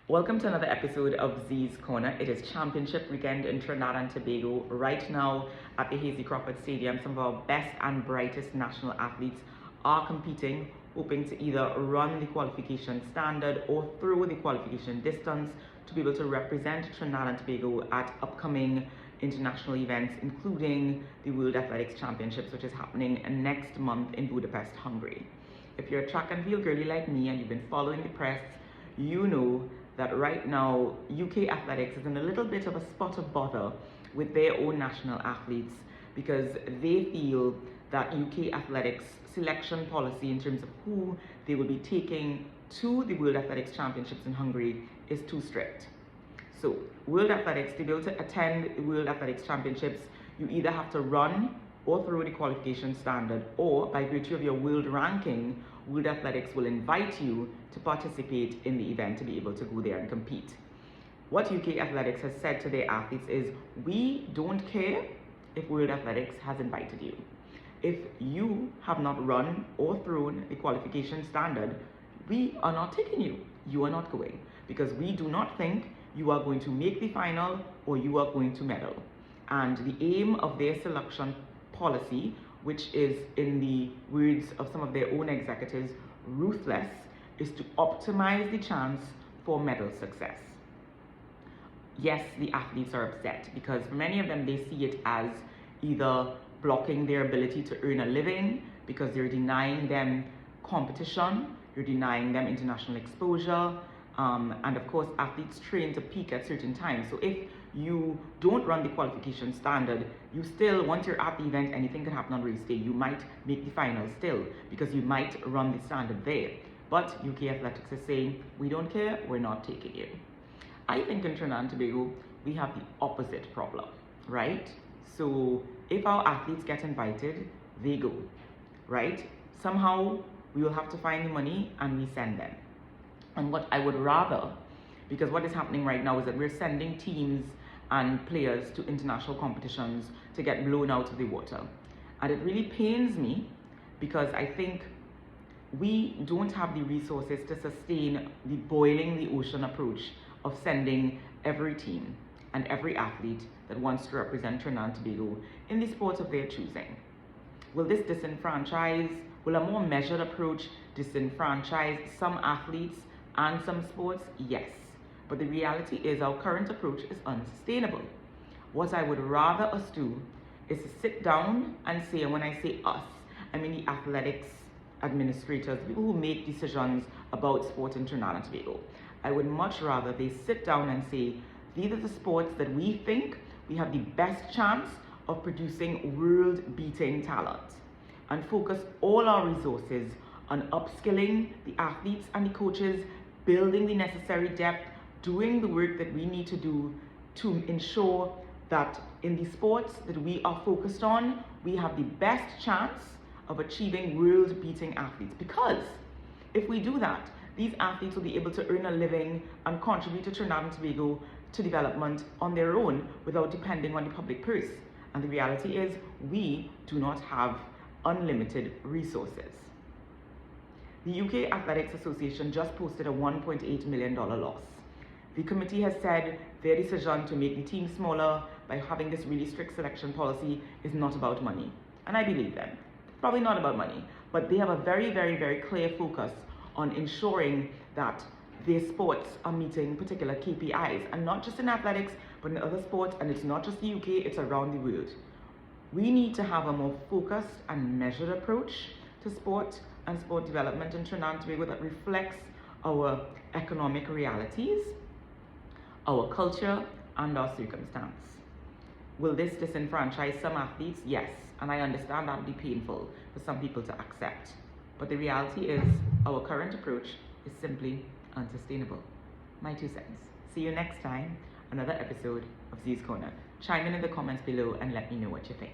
Welcome to another episode of Z's Corner. It is championship weekend in Trinidad and Tobago. Right now at the Hazy Crawford Stadium, some of our best and brightest national athletes are competing, hoping to either run the qualification standard or throw the qualification distance to be able to represent Trinidad and Tobago at upcoming international events, including the World Athletics Championships, which is happening next month in Budapest, Hungary. If you're a track and field girly like me and you've been following the press, you know that right now UK athletics is in a little bit of a spot of bother with their own national athletes because they feel that UK athletics selection policy in terms of who they will be taking to the World Athletics Championships in Hungary is too strict. So World Athletics, to be able to attend the World Athletics Championships, you either have to run or through the qualification standard, or by virtue of your world ranking, World Athletics will invite you to participate in the event to be able to go there and compete. What UK Athletics has said to their athletes is, we don't care if World Athletics has invited you. If you have not run or thrown the qualification standard, we are not taking you. You are not going, because we do not think you are going to make the final or you are going to medal. And the aim of their selection policy, which is, in the words of some of their own executives, ruthless, is to optimize the chance for medal success. Yes, the athletes are upset because for many of them, they see it as either blocking their ability to earn a living because you're denying them competition, you're denying them international exposure, and of course, athletes train to peak at certain times. So if you don't run the qualification standard, you still, once you're at the event, anything can happen on race day. You might make the final still because you might run the standard there. But UK Athletics is saying, we don't care, we're not taking you. I think in Trinidad and Tobago, we have the opposite problem, right? So if our athletes get invited, they go, right? Somehow we will have to find the money and we send them. And what I would rather, because what is happening right now is that we're sending teams and players to international competitions to get blown out of the water. And it really pains me because I think we don't have the resources to sustain the boiling the ocean approach of sending every team and every athlete that wants to represent Trinidad and Tobago in the sport of their choosing. Will this disenfranchise, will a more measured approach disenfranchise some athletes and some sports? Yes. But the reality is our current approach is unsustainable. What I would rather us do is to sit down and say, and when I say us, I mean the athletics administrators, people who make decisions about sport in Trinidad and Tobago. I would much rather they sit down and say, these are the sports that we think we have the best chance of producing world-beating talent, and focus all our resources on upskilling the athletes and the coaches, building the necessary depth, doing the work that we need to do to ensure that in the sports that we are focused on, we have the best chance of achieving world-beating athletes. Because if we do that, these athletes will be able to earn a living and contribute to Trinidad and Tobago to development on their own without depending on the public purse. And the reality is, we do not have unlimited resources. The UK Athletics Association just posted a $1.8 million loss. The committee has said their decision to make the team smaller by having this really strict selection policy is not about money. And I believe them. Probably not about money, but they have a very, very, very clear focus on ensuring that their sports are meeting particular KPIs, and not just in athletics, but in other sports, and it's not just the UK, it's around the world. We need to have a more focused and measured approach to sport and sport development in Trinidad and Tobago that reflects our economic realities, our culture, and our circumstance. Will this disenfranchise some athletes? Yes, and I understand that would be painful for some people to accept. But the reality is, our current approach is simply unsustainable. My 2 cents. See you next time, another episode of Z's Corner. Chime in the comments below and let me know what you think.